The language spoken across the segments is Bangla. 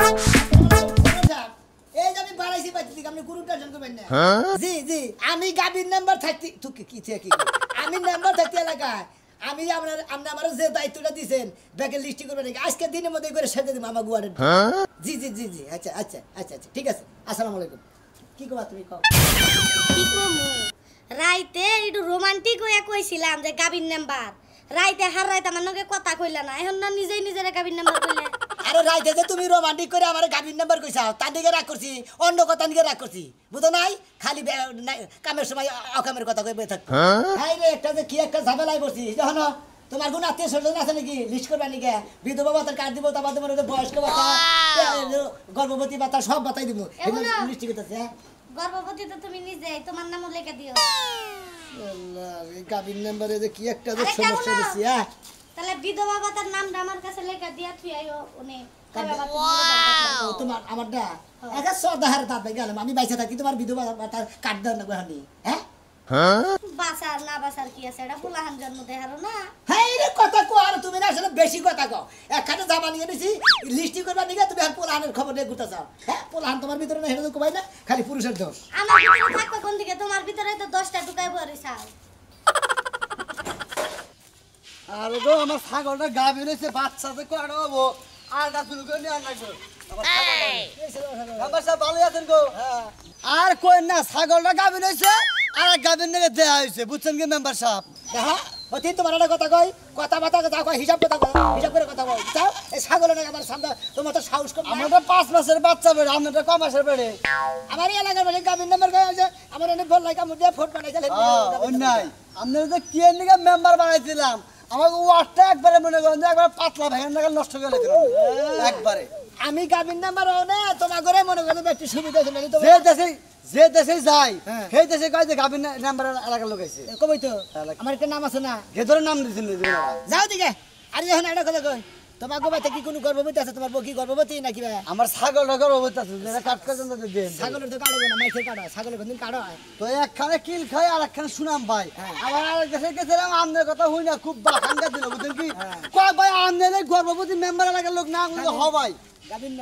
এই যে আমি বাড়াইছি পাইছি আপনি কোনো টেনশন করবেন না। জি জি আমি গাবির নাম্বার থাকতে তুই কি কি আমি নাম্বার থাকতে এলাকায় আমি আপনি আমার যে দায়িত্বটা দিয়েছেন ব্যাকের লিস্টি করবেন নাকি আজকে দিনের মধ্যে করে সেজে দিব আমার গুয়ারের। জি জি জি জি আচ্ছা আচ্ছা আচ্ছা আচ্ছা ঠিক আছে আসসালামু আলাইকুম। কি কবা তুমি কও? কি কমু রাইতে একটু রোমান্টিক হয়ে কইছিলাম যে গাবির নাম্বার রাইতে হার রাইতে আমার নগে কথা কইলা না এখন না নিজেই নিজের গাবির নাম্বার কইলে। আরে রাইতে যে তুমি রোমান্টিক করে আমার গাবির নাম্বার কইছাও তার দিকে রাগ করছি অন্য কথা দিকে রাগ করছি বুঝো নাই খালি কামের সময় অকামের কথা কই বই থাকতো। হাই রে একটা যে কি একটা ঝামেলায় বসছি যখন তোমার কোন আত্মীয় স্বজন আছে নাকি লিস্ট করবা নাকি বিধবা ভাতার কার্ড দিব তারপর তোমার বয়স্ক ভাতা গর্ভবতী ভাতা সব ভাতাই দিব লিস্ট করতেছে। গর্ভবতী তো তুমি নিজে তোমার নামও লেখা দিও। আল্লাহ এই গাবির নাম্বারে যে কি একটা যে সমস্যা দিছি তাহলে বিধবা ভাতার নামটা আমার কাছে লেখা দিয়া তুই আইও উনি তোমার আমারটা একা সদাহার দাঁত গেলাম আমি বাইসা থাকি তোমার বিধবা ভাতার কার্ড দেন না গহনি হ্যাঁ বাসার না বাসার কি আছে এটা ফুলাহান জন্ম দেহারো না। হ্যাঁ রে কথা কো আর তুমি না আসলে বেশি কথা কও একখানে জামা নিয়ে নিছি লিস্টি করবা নিগা তুমি আর পোলাহানের খবর নিয়ে ঘুরতে যাও। হ্যাঁ পোলাহান তোমার ভিতরে না হেডে তো কই না খালি পুরুষের দোষ। আমার ভিতরে থাকবে কোন দিকে তোমার ভিতরে তো 10টা ঢুকাই বরিছাও। আর গো আমার ছাগলটা গাবি রইছে বাচ্চাতে কড়াবো আর দা শুরু করে নিয়ে লাগবে আমার সব ভালো আছেন গো। আর কই না ছাগলটা গাবি রইছে আর গাবির নাকি দেয়া হইছে বুঝছেন কি মেম্বার সাহেব। দেখো অতি তোমার একটা কথা কই কথা বাতা কথা কই হিসাব কথা কই হিসাব করে কথা কই যাও এই ছাগল না আমার সামনে তোমার তো সাহস কম আমারটা 5 মাসের বাচ্চা বেড়ে আমারটা ক মাসের বেড়ে আমার এলাকার বলে গাবির নাম্বার কই আছে আমার এনে বল লাইকা মুদে ফোন বানাইছিলে নাই আপনারা যে কি এর নিকে মেম্বার বানাইছিলাম আমার ওয়াটটা একবারে মনে করেন যে একবার পাতলা ভেঙে নাগাল নষ্ট করে দিল একবারে। আমি গাবির নাম্বার না তোমার করে মনে করে একটু সুবিধা ছিল তো যে দেশে যাই সেই দেশে কয় যে গাবির নাম্বার এলাকার লোক আছে কবই তো আমার একটা নাম আছে না গেদরের নাম দিয়েছেন যাও দিকে আর যখন একটা কথা কই তোমার গোবাইতে কি কোনো গর্ভবতী আছে তোমার বউ কি গর্ভবতী নাকি ভাই? আমার ছাগল ঢাকার অবস্থা আছে যেটা কাট করে দেন ছাগলের তো কাটবে না মাইসের কাটা ছাগলের কোনদিন কাটা হয় তো একখানে কিল খাই আর একখানে সুনাম ভাই আবার আরেক দেশে গেছিলাম আমনের কথা হই না খুব বাহাঙ্গা দিল বুঝছেন কি কয় ভাই আমনের গর্ভবতী মেম্বার এলাকার লোক না বললে হ ভাই গাবির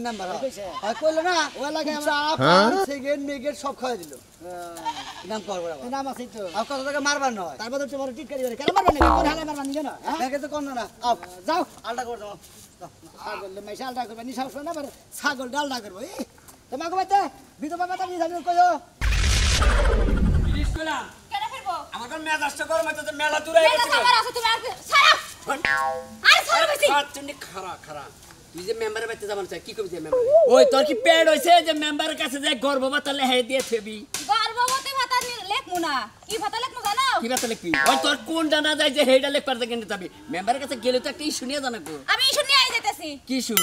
নাম্বার আর কইলো না ও এলাকায় আমরা সিগারেট মিগারেট সব খাওয়াই দিল নাম করবো নাম আছে তো আর কত টাকা মারবার নয় তারপর তোমার টিটকারি করে কেন মারবে না কোন হালে মারবা নিও না দেখে তো কোন না যাও আলটা করে দাও ছাগল মাইসা আলটা করবে নি সব না মানে ছাগল ডালটা করবো তোমার গোবাইতে বিধবা মাতা নি জানো কইও প্লিজ কইলাম কেন ফিরবো আমার কোন মেজাজটা গরম হইতাছে মেলা দূরে মেলা সামার আছে তুমি আর সারা আর সারা বেশি তুমি খারা তুই যে মেম্বারের বাড়িতে যাবার চাই কি করবি যে মেম্বার ওই তোর কি পেড হইছে যে মেম্বারের কাছে যে গর্ভভাতা লেহে দিয়ে থেবি গর্ভবতী ভাতা লেখমু না কি ভাতা লেখমু জানো কি ভাতা লিখবি ওই তোর কোন জানা যায় যে হেডা লেখবার থেকে নিতে যাবি মেম্বারের কাছে গেলে তো একটা ইস্যু নিয়ে জানা গো আমি ইস্যু নিয়ে আই যাইতাছি কি ইস্যু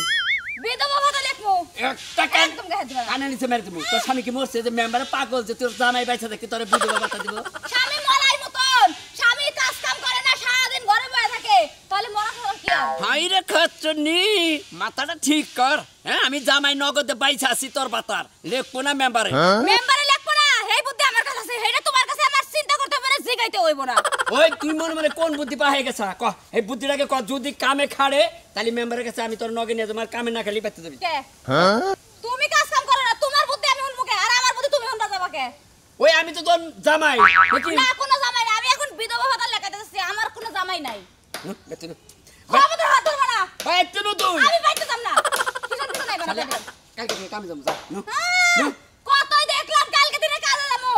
বিধবা ভাতা লেখমু একটা কান একদম গায়ে দিবা কানে নিচে মেরে দিবি তোর স্বামী কি মরছে যে মেম্বারে পাগল যে তোর জামাই বাইছা দেখি তোর বিধবা ভাতা দিব স্বামী মলাই মতন স্বামী কাজ কাম করে না সারা দিন ঘরে বসে থাকে তাহলে মরা খবর কি আর হাই রে খচ্চনি মাথাটা ঠিক কর হ্যাঁ আমি জামাই নগদে বাইছা আছি তোর ভাতার লেখবো না মেম্বারে মেম্বারে লেখবো না এই বুদ্ধি আমার কাছে আছে হেডা তোমার কাছে আমার চিন্তা করতে হবে না জিগাইতে হইব না ওই তুই মনে মনে কোন বুদ্ধি পা হয়ে গেছা ক এই বুদ্ধিটাকে ক যদি কামে খাড়ে তাহলে মেম্বারের কাছে আমি তোর নগে নিয়ে তোমার কামে না খালি বাইতে যাবি কে তুমি কাজ কাম করো না তোমার বুদ্ধি আমি হুনমুকে আর আমার বুদ্ধি তুমি হুনবা যাবা কে ওই আমি তো তোর জামাই দেখি না কোনো জামাই নাই আমি এখন বিধবা ভাতা লেখাইতেছি আমার কোনো জামাই নাই বেতন আমাদের হাত ধরবা না বেতন তুই আমি বাইতে যাব না কিসের কিছু নাই বানা কালকে তুই কামে যাবো যা কতই দেখলাম কালকে দিনে কাজে যাবো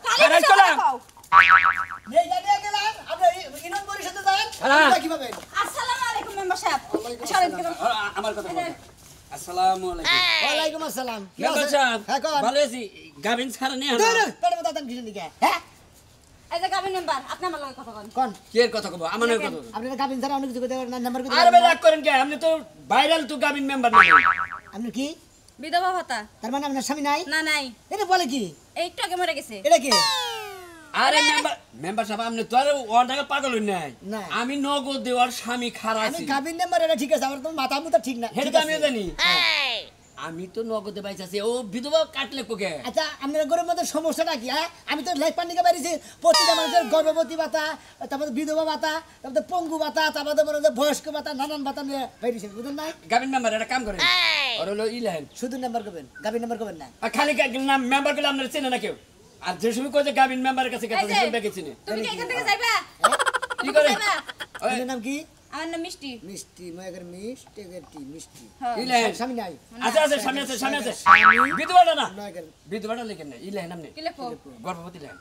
কালকে আরে চলাম। নেই জানি গেলাম আমরা ইনন পরিষদে যান হ্যাঁ। কি পাবেন আসসালামু আলাইকুম মেম্বার সাহেব সরেন কেন আমার কথা বল আসসালামু আলাইকুম ওয়ালাইকুম আসসালাম মেম্বার সাহেব হ্যাঁ কোন ভালো আছি গাবিন ছাড়া নেই দূর পেটে মতো দান কিছু দিকে হ্যাঁ এই যে গাবিন মেম্বার আপনি আমার লগে কথা বলেন কোন কি এর কথা কব আমার নয় কথা আপনি গাবিন ছাড়া অনেক কিছু করতে পারেন নাম্বার করতে আর বেলা করেন কে আপনি তো ভাইরাল তো গাবিন মেম্বার না আপনি কি বিধবা ভাতা তার মানে আপনার স্বামী নাই না নাই এটা বলে কি একটু আগে মরে গেছে এটা কি আরে মেম্বার সাহেব আপনি তো আর ওর টাকা পাগল হই নাই না। আমি নগদ দেওয়ার স্বামী খারাপ আমি আছি গাবিন নাম্বার এটা ঠিক আছে আমার তো মাথা মুতা ঠিক না হেড ঠিক তো আছে। আমিও জানি আমি তো নগদে বাইচাছি ও বিধবা কাটলে কোকে আচ্ছা আপনার গরুর মধ্যে সমস্যাটা কি হ্যাঁ আমি তো লেখ পান্ডিকে বাড়িছি প্রতিটা মানুষের গর্ভবতী ভাতা তারপরে বিধবা ভাতা তারপরে পঙ্গু ভাতা তারপরে বয়স্ক ভাতা নানান ভাতা নিয়ে বেরিয়েছে বুঝলেন না গাবিন মেম্বার একটা কাম করেন আর হলো ইলেন শুধু নাম্বার করবেন গাবিন নাম্বার করবেন না আর খালি নাম মেম্বার গুলো আপনারা চেনে না কেউ আর যে সময় কই যে গাবিন মেম্বারের কাছে গেছে এই যে, শুনবে গেছিনি তুমি কি এখান থেকে যাইবা কি করে আপনার নাম কি আমার নাম মিষ্টি মিষ্টি ময়গের মিষ্টি টি মিষ্টি ইলেন স্বামী নাই আছে আছে সামনে আছে বিধবাটা না ময়গের বিধবাটা লেখেন না ইলেন নাম নেই কি লেখো গর্ভবতী লেখেন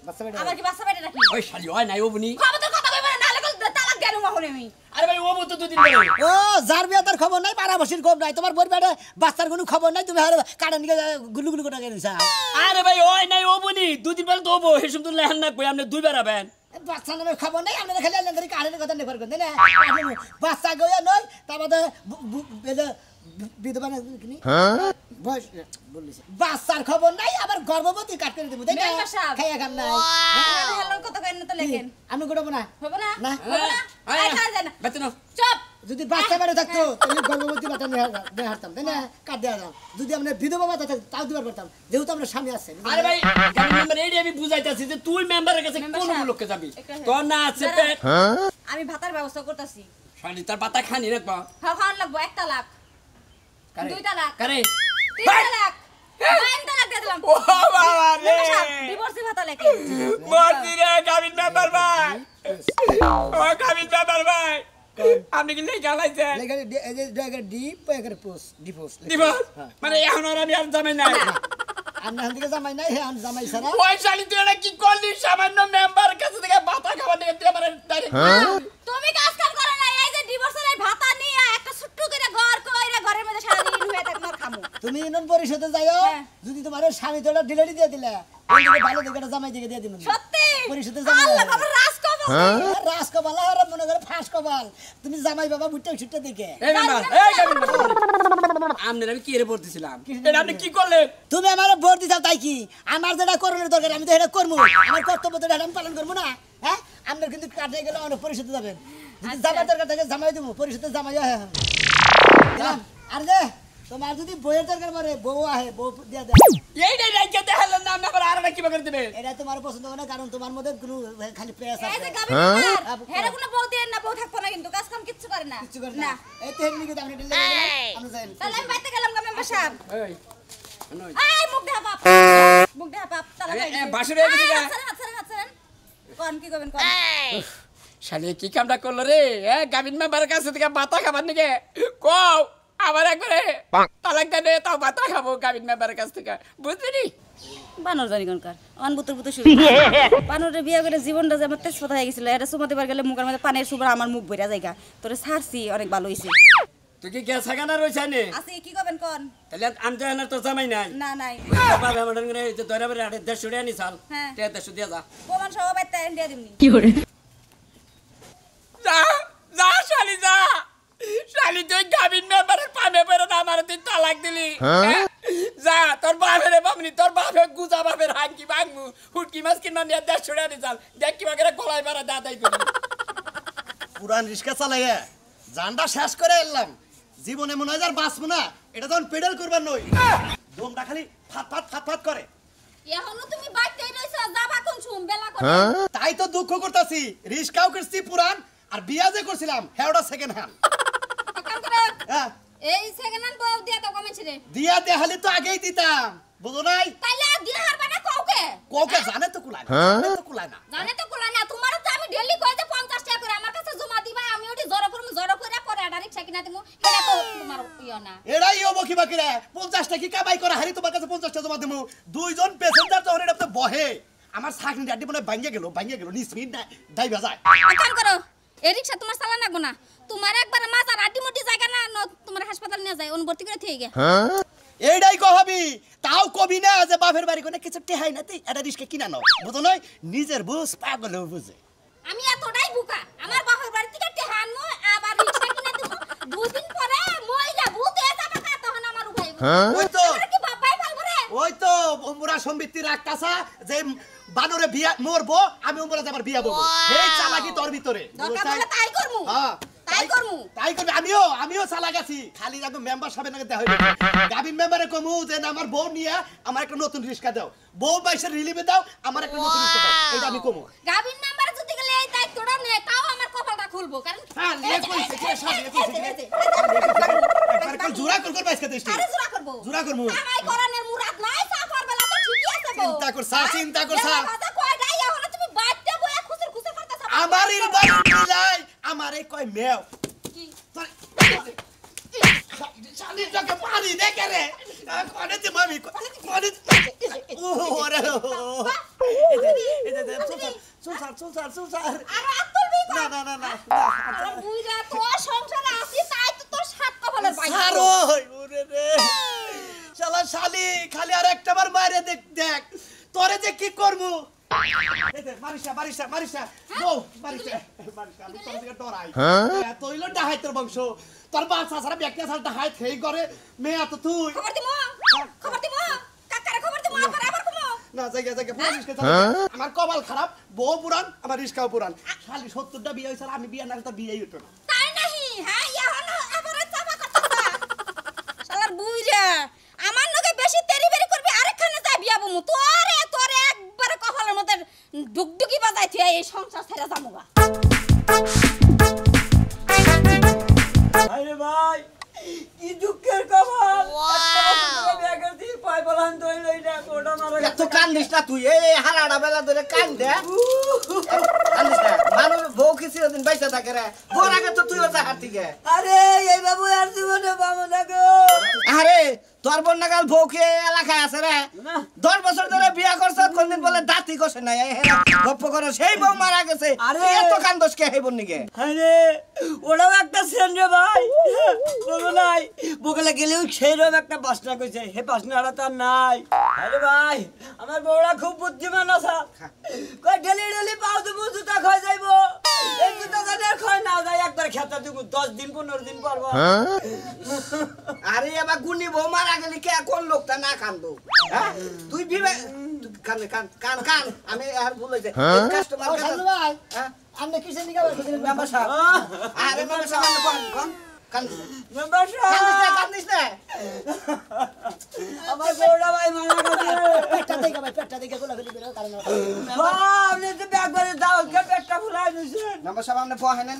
বাচ্চা বেটা আমার কি বাচ্চা বেটা নাকি ওই শালি হয় নাই ও বুনি খবর কথা কইবা না লাগল তালাক দেন মহরে আমি আরে ভাই ও তো দুদিন ধরে ও যার বিয়ে তার খবর নাই পাড়াবসির খবর নাই তোমার বই বেটা বাচ্চার কোনো খবর নাই তুমি আর কাটান দিকে গুলু গুলু করে গেছা আরে ভাই ওই নাই ও বুনি দুদিন পরে তো ওবো হেসুম তো লেহেন না কই আপনি দুইবার আবেন বাচ্চা নামের খবর নাই আমরা খালি আলেন কাটানের কথা নেবার করতে না বাচ্চা গয়া নয় তারপরে বিধবা কিনি বয়স বলিছে বাচ্চার খবর নাই আবার গর্ভবতী কাট করে দেবো তাই না মেম্বার সাহেব। খাইয়া গান নাই হ্যালো কথা কইন না তো লেখেন আমি করবো না হবে না না। হবে না আই খাওয়া যায় না বেতন চুপ যদি বাচ্চা বেড়ে থাকতো তাহলে গর্ভবতী বাচ্চা নিয়ে হারতাম তাই না কাট দেওয়া দাম যদি আমরা বিধবা বাচ্চা থাকতো তাও দিবার পারতাম যেহেতু আমরা স্বামী আছে আরে ভাই গাড়ি মেম্বার এইডি আমি বুঝাইতাছি যে তুই মেম্বারের কাছে মেম্বার কোন সাহেব। লোককে যাবি একটা হ্যাঁ। তোর না আছে দাঁড়া। পেট আমি ভাতার ব্যবস্থা করতেছি শালি তার পাতা খানি না পা হ্যাঁ খাওয়ান লাগবো 1 তালাক কারে 2 তালাক কারে 3 তালাক 9 তালাক দিয়ে দিলাম ও বাবা রে ডিভোর্সি ভাতা লেখেন মরছি রে গাবিন মেম্বার ভাই ও গাবিন মেম্বার ভাই আপনি কি লেখা লাইছেন ডিপ এখানে পোস্ট ডিপোস্ট দিবস মানে এখন আর আমি আর জামাই নাই আমরা দিকে জামাই নাই হ্যাঁ আমি জামাই সারা ওই শালি তুই এটা কি করলি সামান্য মেম্বার কাছে থেকে ভাতা খাবার নিয়ে তুই আমার ডাইরেক্ট তুমি কাজ কাম করো না এই যে ডিভোর্সের এই ভাতা নিয়ে একটা ছোট্ট করে ঘর কইরা ঘরের মধ্যে সারা দিন হয়ে থাক মর খামু তুমি ইউনিয়ন পরিষদে যাইও হ্যাঁ। যদি তোমার স্বামী তোটা ডিলেটি দিয়ে দিলে ওই দিকে ভালো দিকে একটা জামাই দিকে দিয়ে দিবেন সত্যি পরিষদে জামাই আল্লাহ বাবা রাজ কবল রাস কপাল আর মনে করে ফাঁস কপাল তুমি জামাই বাবা বুটটা ছুটটা দিকে এই মেম্বার এই গাবিন মেম্বার আমনে আমি কি রে পড়তেছিলাম এটা আপনি কি করলেন তুমি আমার ভোট দিতাও তাই কি আমার যেটা করণের দরকার আমি তো এটা করবো আমার কর্তব্য তো এটা আমি পালন করবো না হ্যাঁ আপনার কিন্তু কাটে গেলে অনেক পরিষদে যাবেন যদি জামাই দরকার থাকে জামাই দেবো পরিষদে জামাই দিলাম আর যে তোমার যদি বইয়ের দরকার পড়ে বউ আহে বউ দিয়ে দেয় এইটাই রাইখা দেখালেন না আপনি আবার আরেকটা কি করে দিবেন এটা তোমার পছন্দ হবে না কারণ তোমার মধ্যে কোনো খালি প্রেস এই আছে যে গাবি হেরে কোনো বউ দেন না বউ থাকবো না কিন্তু কাজ কাম কিচ্ছু করে না কিছু করে না এই তো এমনি কিন্তু আপনি ডিলে আমরা যাই তাহলে আমি বাইতে গেলাম গা মেম্বার সাহেব এই নয় এই মুখ দেখা পাপ মুখ দেখা পাপ তালা বাসুর হয়ে গেছে গা। হাত কোন কি করবেন কোন শালি কি কামটা করলো রে গাবিন মেম্বারের কাছে থেকে ভাতা খাবার নিকে কও আবার একবারে তালাক দেনে তাও ভাতা খাবো গাবিন মেম্বারের কাছ থেকে বুঝলি বানর জানি কোনকার অন বুতর বুতর শুরু বানরের বিয়ে করে জীবনটা যে আমার তেজপাতা হয়ে গেছিল এটা সুমাতে পার গেলে মুখের মধ্যে পানির সুবার আমার মুখ ভরা জায়গা তোরে ছাড়ছি অনেক ভালো হইছে তুই কি গ্যাস হাগানা রইছে নে আছে কি করবেন কোন তাহলে আমি তো এনার তো জামাই নাই না নাই বাবা আমাদের করে যে দয়রা বেরে 150 টাকা নি চাল হ্যাঁ। 150 দিয়া যা প্রমাণ সহ বাইতে দিয়ে দিমনি যা যা শালি যা শালি তুই গাবিন মেম্বারের পামে পড়ে না আমার তুই তালাক দিলি হ্যাঁ? যা তোর বাপের বামনি তোর বাপের গুজা বাপের হাঙ্কি ভাঙমু হুটকি মাছ কিনা নিয়ে 150 টাকা নি চাল দেখ কি বাগেরা গলায় মারা দাদাই করি পুরান রিক্সা চালাইয়া জানটা শেষ করে এলাম জীবনে মনে হয় আর বাঁচবো না এটা তখন পেডাল করবার নই দমটা খালি ফাত ফাত ফাত ফাত করে এখনো তুমি বাইতেই রইছো যাবা কোন শুন বেলা করে তাই তো দুঃখ করতেছি রিক্সাও করছি পুরান আর বিয়া যে করছিলাম হেওটা সেকেন্ড হ্যান্ড কাম করে হ্যাঁ এই সেকেন্ড হ্যান্ড বউ দিয়া তো কমেছে রে দিয়া দেখালি তো আগেই দিতাম বুঝো নাই তাইলে দিয়া হারবা না কওকে কোকে জানে তো কুলায় না জানে তো কুলায় না জানে তো কোলা না তোমার তো আমি ডেলি কই যে 50 টাকা করে আমার কাছে জমা দিবা আমি ওটি জড়ো করে পরে আডা রিকশা কিনা দিমু এটা তো তোমার ইয়া না এরাই হবো কি বাকি রে 50 টাকা কি কামাই করে হারি তোমার কাছে 50 টাকা জমা দেবো দুইজন প্যাসেঞ্জার যখন এটা বহে আমার সাকনি ডাডি মনে ভাঙ্গে গেল নিসমিন দাইবা যায় কাম করো এই রিকশা তোমার চালা লাগবো না তোমার একবার মাজার আড্ডি মুড্ডি জায়গা না তোমার হাসপাতাল নিয়ে যায় অনুবর্তী করে থেকে গে এইটাই কহবি তাও কবি না যে বাপের বাড়ি কোনে কিছু টেহাই না তুই এটা রিস্কে কিনা নাও বুঝো নয় নিজের বুঝ পাগল বুঝে আমি এতটাই বুকা আমার বাপের বাড়ি থেকে টেহান মো আবার রিকশা কিনে দিব দুদিন পরে মইলা ভূত এ যাবে না তখন আমার উঠাইব ওই তো কি বাবাই পালবো রে ওই তো ওমরা সম্বিতি রাখতাছা যে বানরে বিয়া মরবো আমি ওমরা যাবার বিয়া বলবো এই চালাকি তোর ভিতরে দরকার হলে তাই করমু হ্যাঁ তাই করমু তাই করবি আমিও চালাক আছি খালি একদম মেম্বার সাহেবের নাকি দেখা হইবে গাবিন মেম্বারে কমু যে আমার বউ নিয়ে আমার একটা নতুন রিস্কা দাও বউ বাইসের রিলিভে দাও আমার একটা নতুন রিস্কা দাও এটা আমি কমু গাবিন নাম্বার যদি গেলে এই দায়িত্বটা নেয় তাও আমার কপালটা খুলবো কারণ হ্যাঁ লে কইছে কি সাথে কইছে আমার কোন জোড়া কর বাইস খেতে আরে জোড়া করবো জোড়া করবো কামাই করানোর মুরাদ নাই সাফার বেলা তো ঠিকই আছে গো চিন্তা কর সা কথা কয়টা ইয়া হলো তুমি বাড়তে বয়া খুসুর খুসুর করতেছ আমার এর বাড়ি মিলাই আমার এই কয় মেও কি শালি তোকে পানি দে করে কোনে তে মামি কোনে ওরে সুলসার আরে আতুল বিবা না আরে বুইরা তো সংসারে আছি তাই তো তোর সাত কপালের বাইরে সারো ওরে রে শালা শালি খালি আর একটা বার মারে দেখ তোরে যে কি করমু মারিসা বউ মারিসা আমি তোর দিকে ডরাই তইলো ডাহাই তোর বংশ তোর বাচ্চা সারা ব্যক্তি সারা ডাহাই থেই করে মেয়া তো তুই খবর দিমু কাকারে খবর দিমু আবার কমো না জায়গা পুলিশকে আমার কপাল খারাপ বউ পুরান আমার রিস্কাও পুরান শালি 70টা বিয়ে হইছে আমি বিয়ে না তো বিয়েই হতো না তাই নাহি হ্যাঁ ইয়া হলো এবারে চাপা করতেছ শালার বুইরা আমার লগে বেশি তেরিবেরি করবি আরেকখানে যাই বিয়া বমু তোরে একবারে কপালের মধ্যে ডুগডুগি বাজাই থিয়া এই সংসার ছেড়ে যামুগা আরে ভাই কি দুঃখের কপাল একটা ব্যাগের দিয়ে পাই বলান দইল এইটা ওটা মারা এত কান্দিস না তুই এই হারাড়া বেলা ধরে কান্দে কান্দিস না মানুষ বউ কি চিরদিন বাইসা থাকে রে বউর আগে তো তুইও যা হাঁটি গে আরে এই বাবু আর জীবনে পাবো না গো আরে তোর বোন নাগাল বউকে এলাকায় আছে রে না 10 বছর ধরে বিয়া করছ কোনদিন বলে দাঁতই কষে নাই গপ্প করো সেই বউ মারা গেছে আরে! তুই এত কান্দস কে হেই বন্নিকে আরে ওরাও একটা সেন রে ভাই বলো নাই বগলে গেলেও সেইরকম একটা বাসনা কইছে হে বাসনাটা তার নাই আরে ভাই আমার বউরা খুব বুদ্ধিমান আছে কই ডেলি পাও দেবো জুতা খাই যাইবো এই জুতা জানি আর খাই না যায় একবার খেতে দেবো 10 দিন 15 দিন পর আরে এবার গুনি বউ মারা গেলি কে কোন লোকটা না কান্দো হ্যাঁ তুই বিবে কান আমি আর ভুল হইছে কাস্টমার ও শালু ভাই হ্যাঁ আপনি কিসের নিকা বলছিলেন মেম্বার সাহেব আরে মেম্বার সাহেব কোন মেম্বার কান্দিস না আমার বউরা ভাই মারা গেছে পেটটা দেখে গোলা ফেলি বেরো কারণ আপনি তো একবারে দাও পেটটা ফুলাই দিয়েছেন মেম্বার সাহেব আপনি পহে না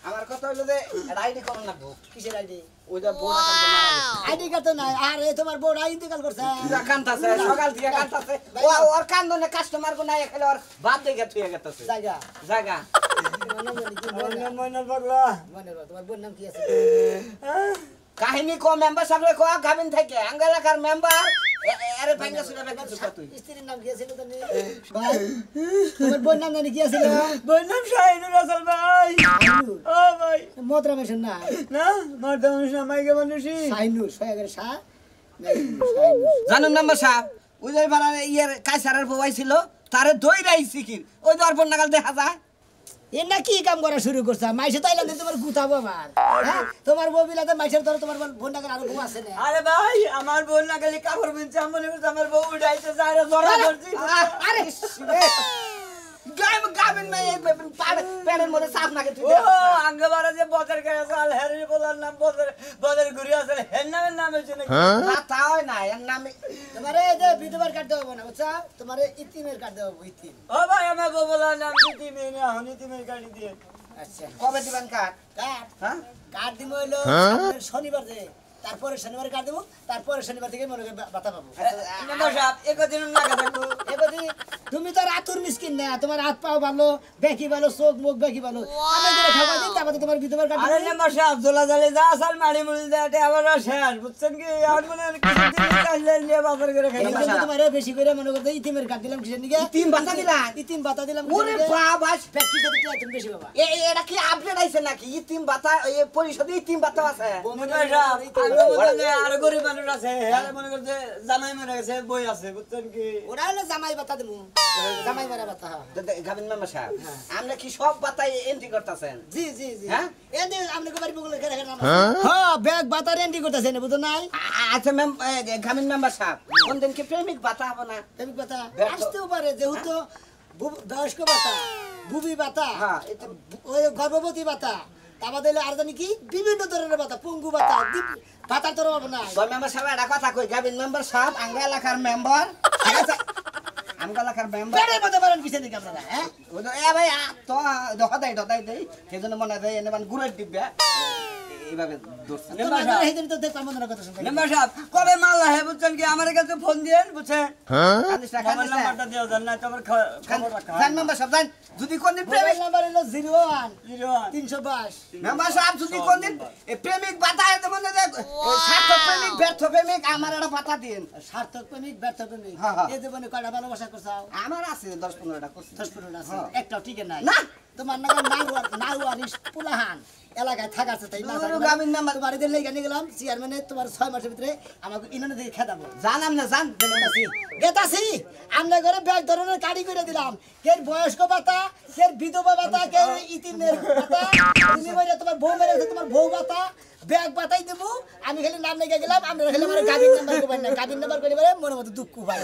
আমার কথা হইলো যে রাইডি করুন না কিসের আইডি ওইটা বউরা কান্দে মারা গেছে আইডি কার্ড তো নাই আরে তোমার বউরা ইন্তেকাল করছে পুরা কান্তাছে সকাল থেকে কান্তাছে ও ওর কান্দনে কাস্টমার কো নাই খেলে ওর বাদ দেখে থুয়ে গেতাছে জায়গা জায়গা ময়নাল পাগলা তোমার বোন নাম কি আছে কাহিনী কো মেম্বার সাহেব কো গাবিন থেকে আঙ্গালাকার মেম্বার আরে ভাঙ্গা সুরা বেকা সুরা তুই স্ত্রীর নাম কি আছে তো নি ভাই তোমার বোন নাম জানি কি আছে বললাম শাহিনুর রাসেল ভাই ও ভাই মদরা মেশন না না মারতে মানুষ না মাইকে মানুষই সাইনুর সয়াগের সা জানুন মেম্বার সাহেব ওই যে বাড়ার ইয়ার কাইসারের বউ ছিল তারে দইরাই সিকির ওই দরপর নাগাল দেখা যায় এ না কি কাম করা শুরু করছ মাইসে তাইলাম তোমার গুতাবো আমার হ্যাঁ তোমার বউ বিলাতে মাইসের ধরে তোমার বোন নাকি আরো বউ আছে না আরে ভাই আমার বোন না গেলে কাপড় বিনছে আমি মনে করছি আমার বউ উঠাইছে যাইরা জড়া ধরছি আরে গাবিন নাই পেড়ের মধ্যে সাপ নাকি তুই ও আঙ্গবারে যে বদর গেছে চাল হেরি বলার নাম বদর ঘুরি আছে হের নামের নাম হইছে নাকি না তা হয় না এর নামে তোমারে এই যে বিধবার কার্ড দেবো না বুঝছো তোমারে ইতিমের কার্ড দেবো ইতিম ও ভাই আমার বউ বলার নাম দিতি মেনে হনি তুমি গাড়ি দিয়ে আচ্ছা কবে দিবেন কার্ড কার্ড হ্যাঁ কার্ড দিব হইলো সামনের শনিবার যে তারপরে শনিবার কার্ড দেবো তারপরে শনিবার থেকে মনে করে বাতা পাবো মেম্বার সাহেব একদিন লাগা থাকবো এবারে তুমি তো রাতুর মিসকিন না তোমার হাত পাও ভালো বেকি ভালো চোখ মুখ বেকি ভালো আমি যেটা খাবার দিই তারপরে তোমার বিধবার কার্ড আরে মেম্বার সাহেব দোলা জালে যা আসাল মারি মুড়ি দেয় আবার শেষ বুঝছেন কি আর মনে কিছু দিন চাইলে নিয়ে বাজার করে খাই তোমার বেশি করে মনে করতে ইতিমের কার্ড দিলাম কিসের নিকে ইতিম ভাতা দিলা? ইতিম বাতা দিলাম ওরে বাবা প্র্যাকটিস করতে তুমি বেশি বাবা এটা কি আপডেট আইছে নাকি ইতিম ভাতা এই পরিষদে ইতিম ভাতা আছে মেম্বার সাহেব আমরা মনে আর গরিব মানুষ আছে আর মনে করতে জামাই মরে গেছে বই আছে বুঝছেন কি ওরা হলো জামাই বাতা দেবো জামাই মারা বাতা গাবিন মেম্বার সাহেব আমরা কি সব ভাতাই এন্ট্রি করতেছেন জি জি জি হ্যাঁ? এনে আপনি বাড়ি বগলে করে রাখেন হ্যাঁ ব্যাগ বাতা রেন্ডি করতেছে না বুঝো নাই আচ্ছা ম্যাম গাবিন মেম্বার সাহেব কোন দিন কি প্রেমিক ভাতা হবে না প্রেমিক বাতা ব্যর্থ। আসতেও পারে যেহেতু বয়স্ক বাতা বুবি বাতা হ্যাঁ, এটা ওই গর্ভবতী বাতা তারপর দিলে আর জানি কি বিভিন্ন ধরনের বাতা পঙ্গু বাতা বাতা তোর হবে না তোর মেম্বার সাহেব একটা কথা কই গাবিন মেম্বার সাহেব আঙ্গা এলাকার মেম্বার ঠিক আছে আঙ্গা এলাকার মেম্বার পেটের মধ্যে পারেন কিসে দিকে আপনারা হ্যাঁ এ ভাই তো দদাই দেই সেজন্য মনে হয় এনে মানে গুড়ের দিবে এইভাবে ধরছে মেম্বার সাহেব এই জন্য তো দেখলাম মনে কথা শুনতে মেম্বার সাহেব কবে মাল আহে বুঝছেন কি আমার কাছে ফোন দিয়েন বুঝছেন কান্দিস না, মোবাইল কান্দিস না। নাম্বারটা দিও জান না তোমার খবর রাখা জান মেম্বার সাহেব জান যদি কোনদিন মোবাইল প্রেমিক নাম্বার হলো 01 জিরোয়ান 322 মেম্বার সাহেব যদি কোনদিন প্রেমিক বাতায় তো মনে দেখ সার্থক প্রেমিক ব্যর্থ প্রেমিক আমার একটা বাতা দিন সার্থক প্রেমিক ব্যর্থ প্রেমিক হ্যাঁ, হ্যাঁ। এই জীবনে কয়টা ভালোবাসা করছাও আমার আছে 10-15টা করছি 10-15 আছে হ্যাঁ। একটাও ঠিক নাই না। তোমার নাম নাউয়ারিশ পুলাহান এলাকায় থাকাছে তাই না তোর গ্রামের নাম্বার- তোমার এদের লেগে নিয়ে গেলাম চেয়ারম্যানে তোমার 6 মাসের ভিতরে আমাকে ইনানে দিয়ে খেদাবো জানাম না জান গেতাছি আমরা করে ব্যাগ ধরনের গাড়ি করে দিলাম কে বয়স্ক ভাতা কে বিধবা ভাতা কে ইতিমের ভাতা তুমি বলে তোমার বউ মেরে তোমার বউ ভাতা ব্যাগ ভাতাই দেবো আমি খালি নাম লেগে গেলাম আমরা খালি আমার গাড়ির নাম্বার করবেন না গাড়ির নাম্বার করে মনে মতো দুঃখ পাই